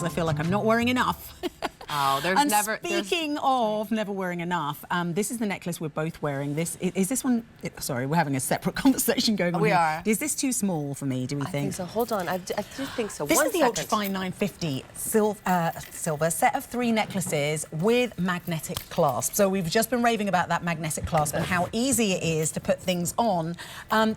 because I feel like I'm not wearing enough. Oh, there's and never... Speaking of never wearing enough, this is the necklace we're both wearing. Is this one... Sorry, we're having a separate conversation going on We here. are. Is this too small for me, do we think? I think so. Hold on. I do think so. This One is the second. UltraFine 950 silver set of 3 necklaces with magnetic clasp. So we've just been raving about that magnetic clasp and how easy it is to put things on.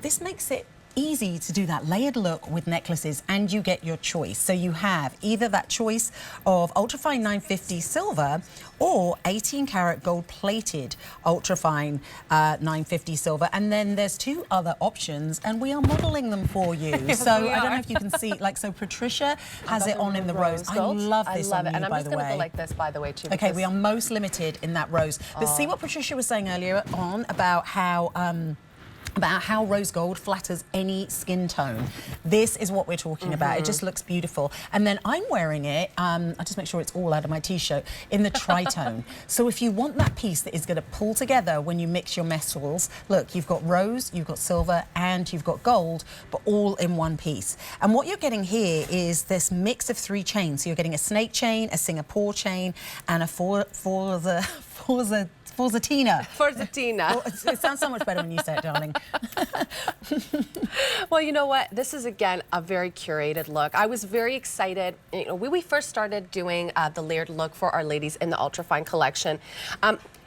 This makes it easy to do that layered look with necklaces, and you get your choice. So you have either that choice of UltraFine 950 silver or 18 karat gold plated UltraFine 950 silver, and then there's 2 other options, and we are modeling them for you. So I don't know if you can see, like, so Patricia has it on in the rose. I love this on you, and I'm by just the going to way. go like this, by the way, too. Okay, we are most limited in that rose. But see what Patricia was saying earlier on about how rose gold flatters any skin tone. This is what we're talking about. It just looks beautiful. And then I'm wearing it, I'll just make sure it's all out of my t-shirt, in the tritone. So if you want that piece that is going to pull together when you mix your metals, look, you've got rose, you've got silver, and you've got gold, but all in one piece. And what you're getting here is this mix of 3 chains. So you're getting a snake chain, a Singapore chain, and a forzatina. Forzatina. Oh, it sounds so much better when you say it, darling. Well, you know what? This is, again, a very curated look. I was very excited. You know, when we first started doing the layered look for our ladies in the UltraFine collection,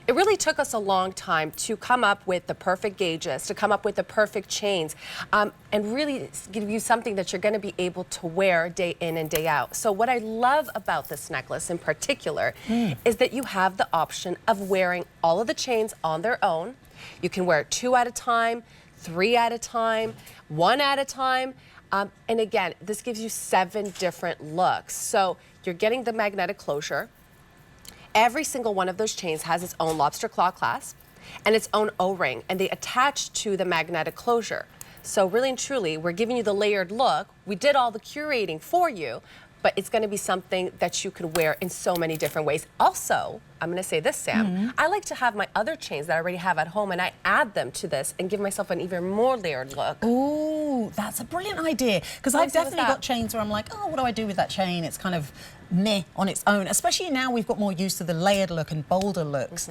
it really took us a long time to come up with the perfect gauges, to come up with the perfect chains, and really give you something that you're going to be able to wear day in and day out. So what I love about this necklace in particular is that you have the option of wearing all of the chains on their own. You can wear 2 at a time, 3 at a time, 1 at a time. And again, this gives you 7 different looks. So you're getting the magnetic closure. Every single one of those chains has its own lobster claw clasp and its own O-ring, and they attach to the magnetic closure. So really and truly, we're giving you the layered look. We did all the curating for you, but it's going to be something that you could wear in so many different ways. Also, I'm going to say this, Sam, I like to have my other chains that I already have at home, and I add them to this and give myself an even more layered look. Ooh, that's a brilliant idea. Because I've definitely got chains where I'm like, oh, what do I do with that chain? It's kind of meh on its own, especially now we've got more used to the layered look and bolder looks.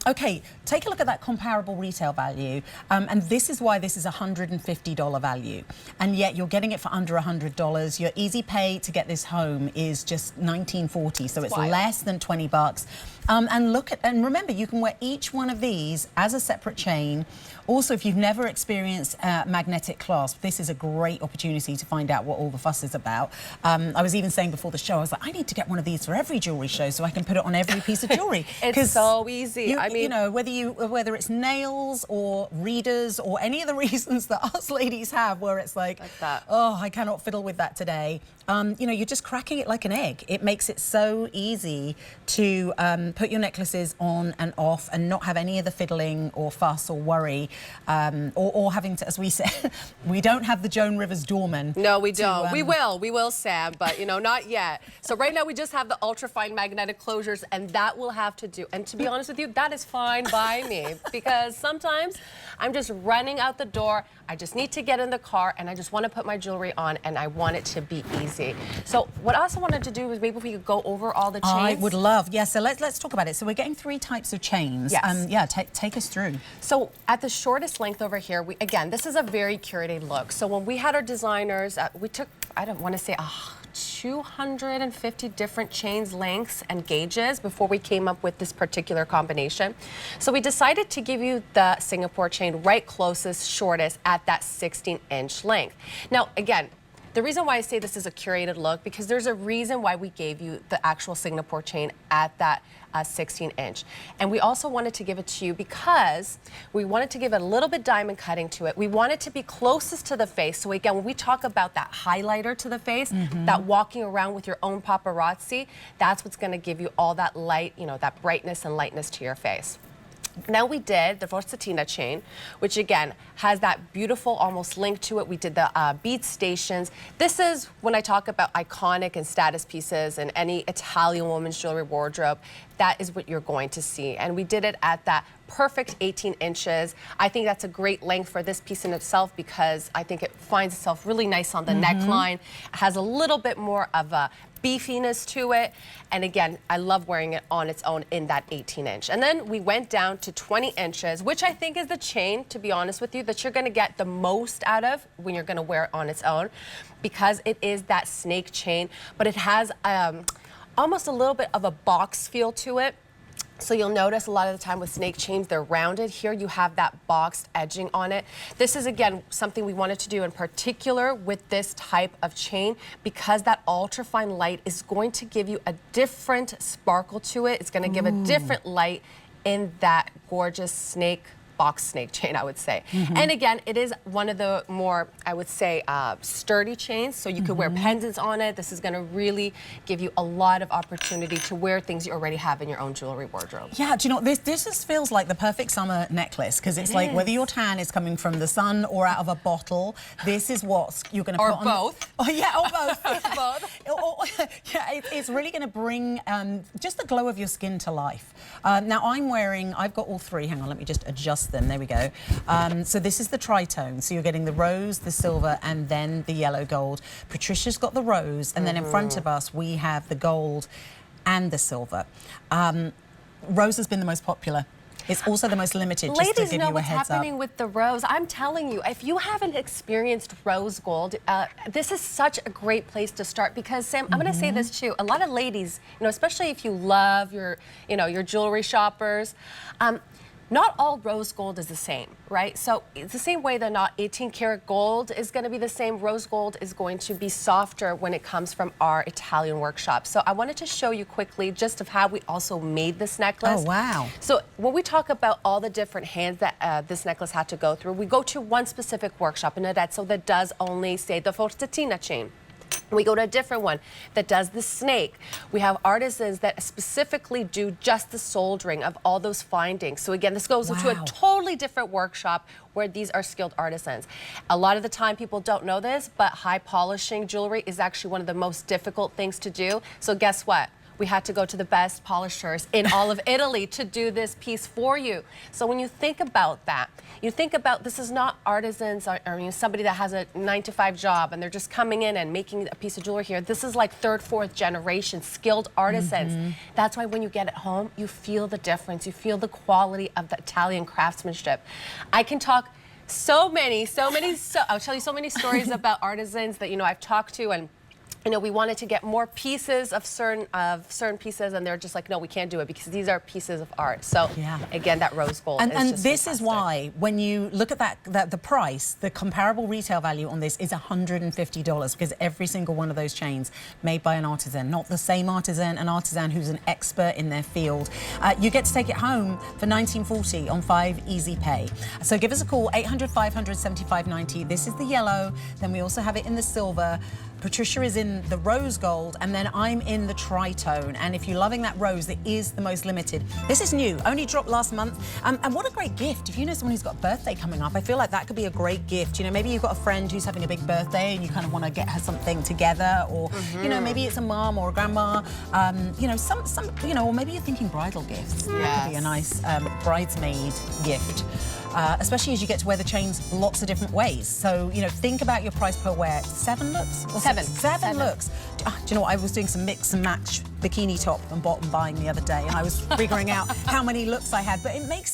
Okay, take a look at that comparable retail value, and this is why this is $150 value, and yet you're getting it for under $100. Your easy pay to get this home is just $19.40, so it's less than 20 bucks. And remember, you can wear each one of these as a separate chain. Also, if you've never experienced magnetic clasp, this is a great opportunity to find out what all the fuss is about. I was even saying before the show, I was like, I need to get one of these for every jewelry show so I can put it on every piece of jewelry. It's so easy. I mean, you know, whether it's nails or readers or any of the reasons that us ladies have, where it's like oh, I cannot fiddle with that today. You know, you're just cracking it like an egg. It makes it so easy to put your necklaces on and off and not have any of the fiddling or fuss or worry, or having to, as we said, we don't have the Joan Rivers doorman. No, we don't. We will, Sam, but you know, not yet. So right now we just have the UltraFine magnetic closures, and that will have to do. And to be honest with you, that is fine by me, because sometimes I'm just running out the door. I just need to get in the car, and I just want to put my jewelry on, and I want it to be easy. So what I also wanted to do was maybe if we could go over all the chains. I would love, yeah, so let's talk about it. So we're getting 3 types of chains. Yes. Yeah, take us through. So at the shortest length over here, again, this is a very curated look. So when we had our designers, we took, I don't want to say 250 different chains, lengths, and gauges before we came up with this particular combination. So we decided to give you the Singapore chain right closest, shortest at that 16-inch length. Now, again, the reason why I say this is a curated look, because there's a reason why we gave you the actual Singapore chain at that 16-inch. And we also wanted to give it to you because we wanted to give it a little bit diamond cutting to it. We want it to be closest to the face. So again, when we talk about that highlighter to the face, that walking around with your own paparazzi, that's what's going to give you all that light, you know, that brightness and lightness to your face. Now we did the forzatina chain, which again has that beautiful almost link to it. We did the bead stations. This is when I talk about iconic and status pieces and any Italian woman's jewelry wardrobe, that is what you're going to see. And we did it at that perfect 18 inches. I think that's a great length for this piece in itself because I think it finds itself really nice on the neckline. It has a little bit more of a beefiness to it. And again, I love wearing it on its own in that 18-inch. And then we went down to 20 inches, which I think is the chain, to be honest with you, that you're gonna get the most out of when you're gonna wear it on its own, because it is that snake chain, but it has almost a little bit of a box feel to it. So you'll notice a lot of the time with snake chains, they're rounded. Here you have that boxed edging on it. This is, again, something we wanted to do in particular with this type of chain, because that ultra-fine light is going to give you a different sparkle to it. It's going to give a different light in that gorgeous box snake chain, I would say. And again, it is one of the more, I would say, sturdy chains, so you could wear pendants on it. This is going to really give you a lot of opportunity to wear things you already have in your own jewelry wardrobe. Yeah, do you know, this just feels like the perfect summer necklace, because it's like whether your tan is coming from the sun or out of a bottle, this is what you're going to put on. Or both. Oh, yeah, or both. Both. Yeah, it's really going to bring just the glow of your skin to life. Now, I've got all three. Hang on, let me just adjust them. There we go. So this is the tritone. So you're getting the rose, the silver, and then the yellow gold. Patricia's got the rose, and then in front of us we have the gold and the silver. Rose has been the most popular. It's also the most limited, just to give you a heads up. Ladies know what's happening with the rose. I'm telling you, if you haven't experienced rose gold, this is such a great place to start, because, Sam, I'm going to say this too. A lot of ladies, especially if you love your jewelry shoppers, not all rose gold is the same, right? So it's the same way that not 18 karat gold is going to be the same. Rose gold is going to be softer when it comes from our Italian workshop. So I wanted to show you quickly just of how we also made this necklace. Oh, wow. So when we talk about all the different hands that this necklace had to go through, we go to one specific workshop in Arezzo that does only, say, the forzatina chain. We go to a different one that does the snake. We have artisans that specifically do just the soldering of all those findings. So again, this goes into a totally different workshop where these are skilled artisans. A lot of the time people don't know this, but high polishing jewelry is actually one of the most difficult things to do. So guess what? We had to go to the best polishers in all of Italy to do this piece for you. So when you think about that, you think about this is not artisans or somebody that has a 9-to-5 job and they're just coming in and making a piece of jewelry here. This is like third, fourth generation skilled artisans. That's why when you get it home, you feel the difference. You feel the quality of the Italian craftsmanship. I can talk I'll tell you so many stories about artisans that, I've talked to, and we wanted to get more pieces of certain pieces, and they're just like, no, we can't do it because these are pieces of art. So again, that rose gold is and just this fantastic. is why when you look at the price, the comparable retail value on this is $150, because every single one of those chains made by an artisan, not the same artisan, an artisan who's an expert in their field. You get to take it home for $19.40 on 5 easy pay. So give us a call, 800-500-7590. This is the yellow. Then we also have it in the silver. Patricia is in the rose gold, and then I'm in the tritone. And if you're loving that rose, it is the most limited. This is new, only dropped last month. And what a great gift. If you know someone who's got a birthday coming up, I feel like that could be a great gift. Maybe you've got a friend who's having a big birthday and you kind of want to get her something together, or, maybe it's a mom or a grandma, or maybe you're thinking bridal gifts. That could be a nice bridesmaid gift. Especially as you get to wear the chains lots of different ways. So, think about your price per wear. 7 looks? Seven looks. Do you know what? I was doing some mix and match bikini top and bottom buying the other day, and I was figuring out how many looks I had, but it makes